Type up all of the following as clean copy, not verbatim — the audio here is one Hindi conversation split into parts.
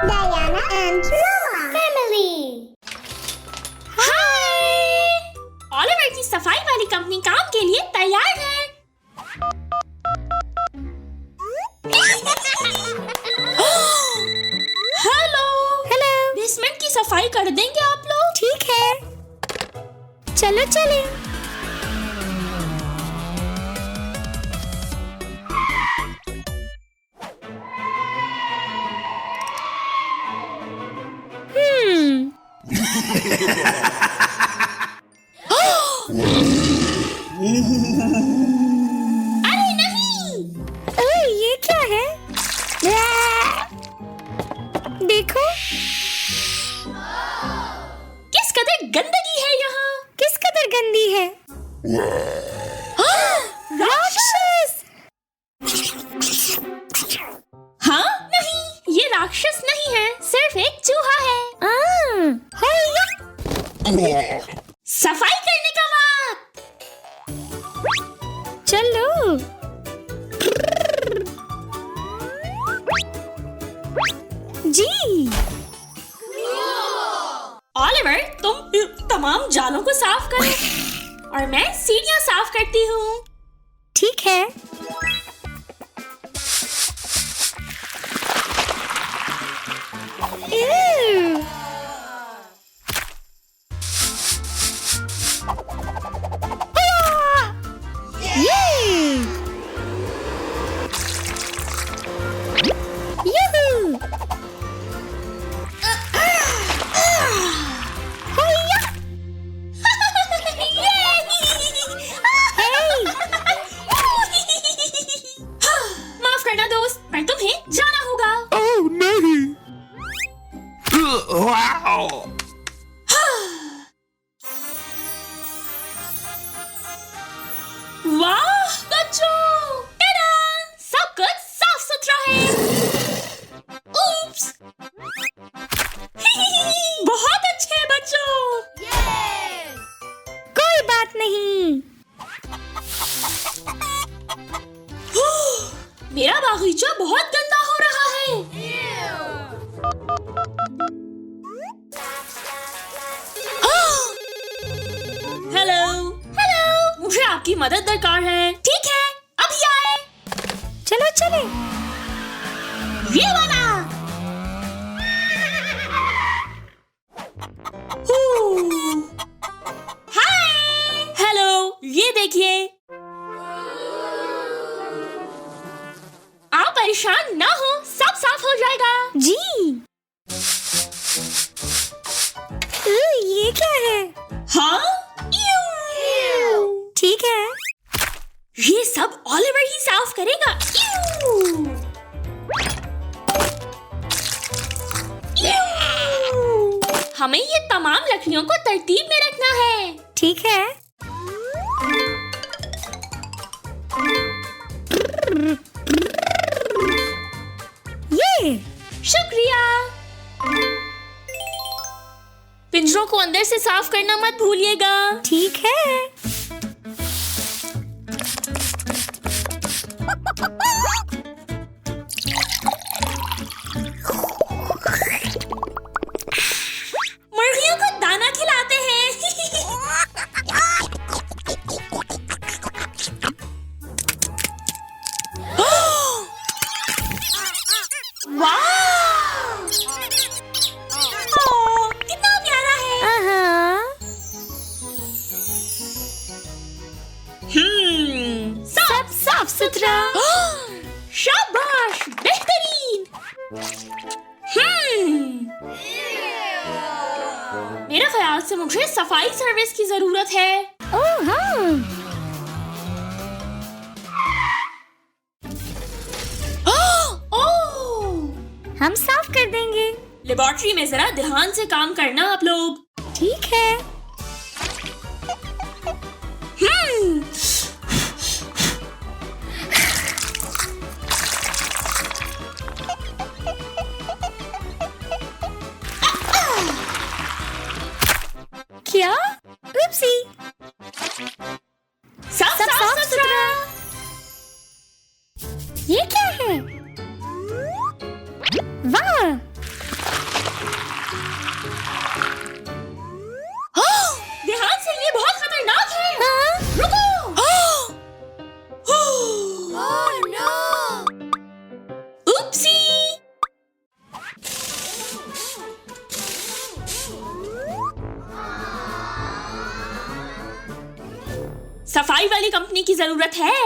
Diana and Noah family. Hi! Oliver की सफाई वाली कंपनी काम के लिए तैयार है। हेलो। हेलो। बेसमेंट की सफाई कर देंगे आप लोग? ठीक है, चलो चलें। अरे नहीं! ये क्या है? देखो, किस कदर गंदगी है यहाँ। किस कदर गंदी है। राक्षस! हाँ नहीं, ये राक्षस नहीं है, सिर्फ एक चूहा है। सफाई करने का वक्त। चलो। जी। ऑलिवर, तुम तमाम जालों को साफ करो और मैं सीढ़ियाँ साफ करती हूँ। ठीक है। माफ करना दोस्त, पर तुम्हें जाना होगा। ओह नहीं। वाओ। वाह बच्चों, टाडा! सब कुछ साफ सुथरा है। उप्स। बहुत अच्छे बच्चों। कोई बात नहीं। मेरा बागीचा बहुत गंदा हो रहा है। हेलो, हेलो, मुझे आपकी मदद दरकार है। ठीक है, अभी आए। चलो चले। ये वाला। हाय, हेलो, ये देखिए। आप परेशान ना हो, सब साफ हो जाएगा। जी। ये क्या है? हाँ? ठीक है। ये सब ऑलिवर ही साफ करेगा। हमें ये तमाम लकड़ियों को तरतीब में रखना है। ठीक है। ये शुक्रिया। पिंजरों को अंदर से साफ करना मत भूलिएगा। ठीक है। मुर्गियों को दाना खिलाते हैं। वाह! कितना प्यारा है। सब साफ सुथरा। शाबाश, बेहतरीन। मेरे ख्याल से मुझे सफाई सर्विस की जरूरत है। ओह हाँ। ओह! हम साफ कर देंगे। लेबोरेटरी में जरा ध्यान से काम करना आप लोग। ठीक है। क्या? उपसी। साफ सुथरा। ये क्या है? वाह! ध्यान से, ये बहुत खतरनाक है। हाँ? रुको। उपसी। सफाई वाली कंपनी की जरूरत है।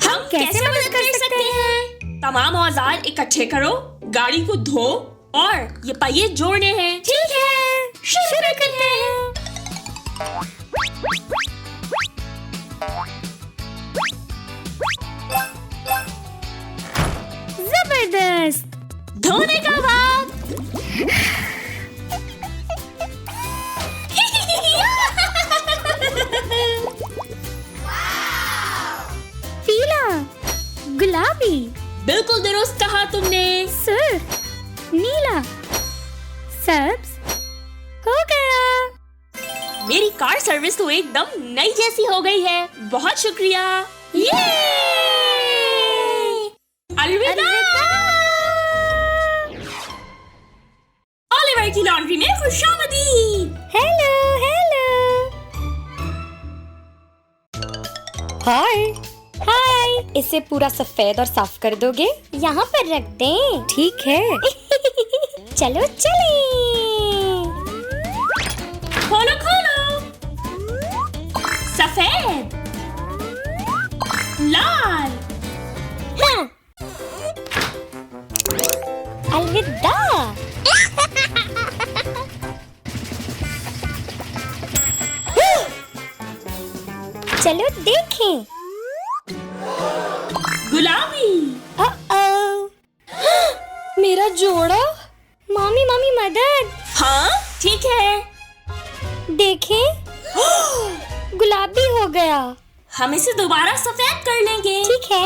हम कैसे मदद कर सकते हैं? तमाम औजार इकट्ठे करो, गाड़ी को धो और ये पहिए जोड़ने हैं। ठीक है, शुरू करते हैं। जबरदस्त। धोने का वक्त। पीला, गुलाबी, बिल्कुल दुरुस्त कहा तुमने। सर, नीला, सब्ज, हो गया। मेरी कार सर्विस तो एकदम नई जैसी हो गई है। बहुत शुक्रिया। ये अलविदा। ओलिवर की लॉन्ड्री में खुशामदीद। Hello hello. हाय हाय। इसे पूरा सफेद और साफ कर दोगे? यहाँ पर रख दें। ठीक है। चलो चलें। खोलो खोलो। सफेद, लाल, हाँ। अलविदा। चलो देखें। गुलाबी। मेरा जोड़ा। मामी मामी मदद। हाँ ठीक है। देखें। गुलाबी हो गया। हम इसे दोबारा सफेद कर लेंगे। ठीक है।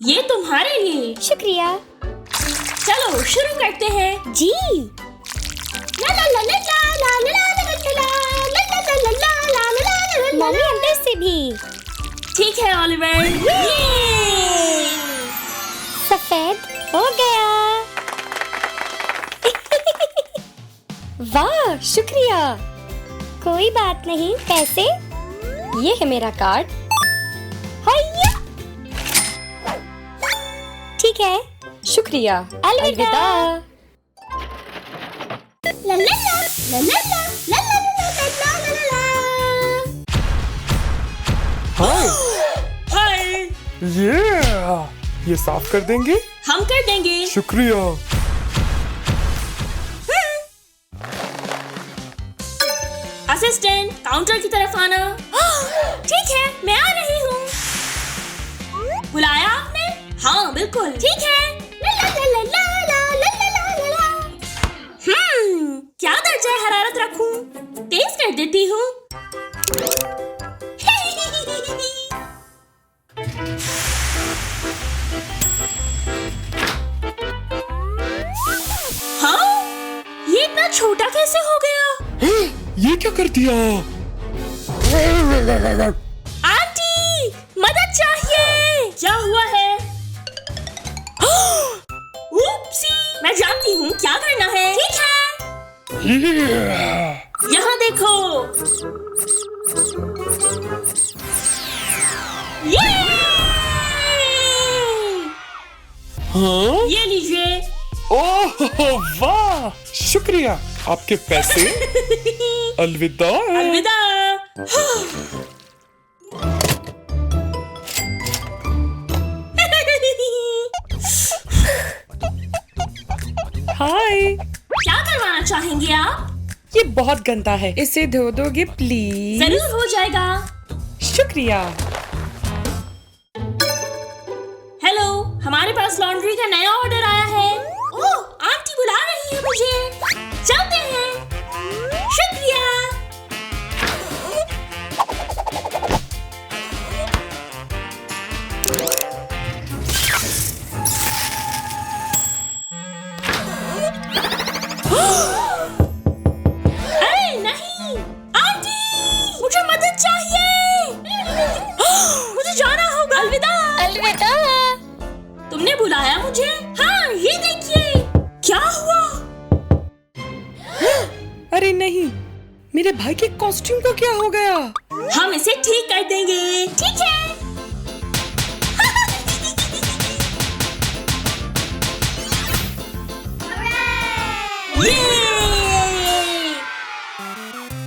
ये तुम्हारे लिए। शुक्रिया। चलो शुरू करते हैं। जी। मम्मी अंदर से भी। ठीक है ओलिवर। सफेद हो गया। वाह शुक्रिया। कोई बात नहीं। पैसे? ये है मेरा कार्ड। हैया। ठीक है। शुक्रिया। अलविदा। हाय। हाय। ये साफ कर देंगे? हम कर देंगे। शुक्रिया। असिस्टेंट, काउंटर की तरफ आना। ठीक है, मैं आ रही हूँ। बुलाया आपने? हाँ बिल्कुल। ठीक है। क्या दर्जा हरारत रखूं? तेज कर देती हूँ। हाँ? ये इतना छोटा कैसे हो गया? ये क्या कर दिया? आंटी, मदद चाहिए। क्या हुआ है? उपसी, मैं जानती हूँ क्या करना है। ठीक है। यहाँ देखो। ये! हाँ? ये लीजिए। ओह वाह शुक्रिया। आपके पैसे। अलविदा। अलविदा। हाय। क्या करवाना चाहेंगे आप? ये बहुत गंदा है, इसे धो दोगे प्लीज? जरूर हो जाएगा। शुक्रिया। हेलो, हमारे पास लॉन्ड्री का नया ऑर्डर आया है। ओह, आंटी बुला रही है मुझे। चलते हैं। शुक्रिया। अरे नहीं, आंटी, मुझे मदद चाहिए। मुझे जाना होगा। अलविदा। अलविदा। तुमने बुलाया मुझे? हाँ, ये देखिए। क्या हुआ? अरे नहीं, मेरे भाई के कॉस्ट्यूम को क्या हो गया? हम इसे ठीक कर देंगे। ठीक है।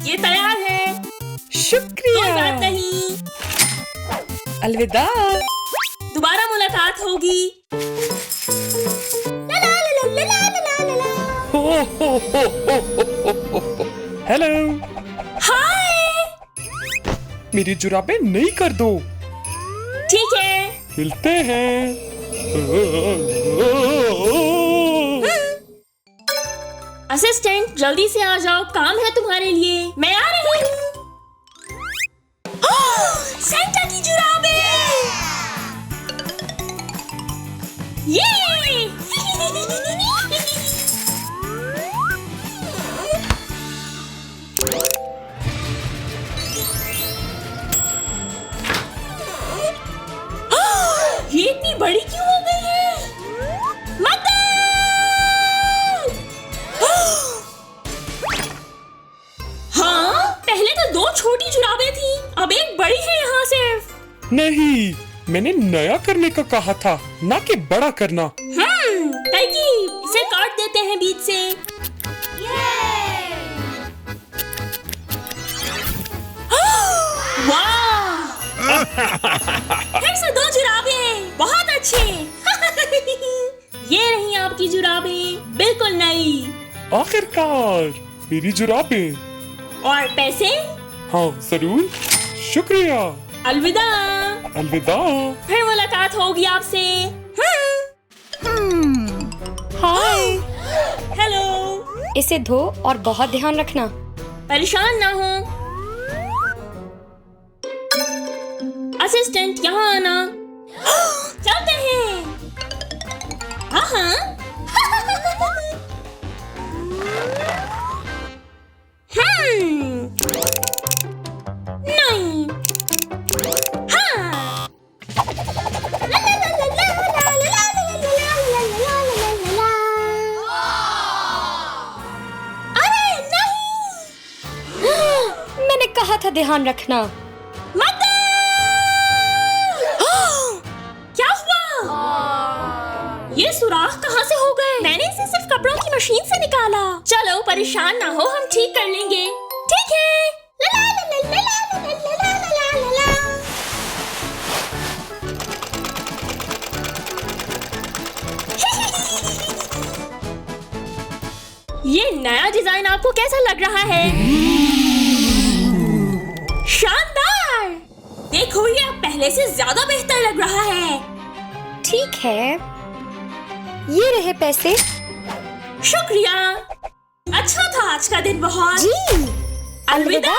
ये तैयार है। कोई शुक्रिया। बात नहीं, अलविदा। दोबारा मुलाकात होगी। हेलो, हाय। मेरी जुराबें नई कर दो। ठीक है। मिलते हैं। असिस्टेंट, जल्दी से आ जाओ, काम है तुम्हारे लिए। मैं आ रही हूँ। सेंटा की जुराबें। ये ये इतनी बड़ी क्यों हो गई है? मदद! हाँ, पहले तो 2 छोटी जुराबें थी, अब एक बड़ी है यहाँ सिर्फ। नहीं, मैंने नया करने का कहा था, ना कि बड़ा करना। तरकीब, इसे काट देते हैं बीच से। वाह! फिर से 2 जुराबें, बहुत अच्छे। ये रही आपकी जुराबें, बिल्कुल नई। आखिरकार मेरी जुराबें। और पैसे? हाँ जरूर, शुक्रिया। अलविदा। अलविदा। फिर मुलाकात होगी आपसे। हाय। हेलो। इसे धो और बहुत ध्यान रखना। परेशान ना हो। असिस्टेंट, यहाँ आना। चलते हैं। हाँ हाँ। नहीं। हाँ। अरे नहीं। मैंने कहा था ध्यान रखना। मदद! क्या हुआ? ये सुराख कहाँ से हो गए? मैंने इसे सिर्फ कपड़ों की मशीन से निकाला। चलो, परेशान ना हो, हम ठीक कर लेंगे। ठीक है। ला ला ला ला ला ला ला ला ला ला। ये नया डिजाइन आपको कैसा लग रहा है? शानदार! देखो, ये अब पहले से ज्यादा बेहतर लग रहा है। ठीक है, ये रहे पैसे। शुक्रिया। अच्छा था आज का दिन बहुत। जी, अलविदा।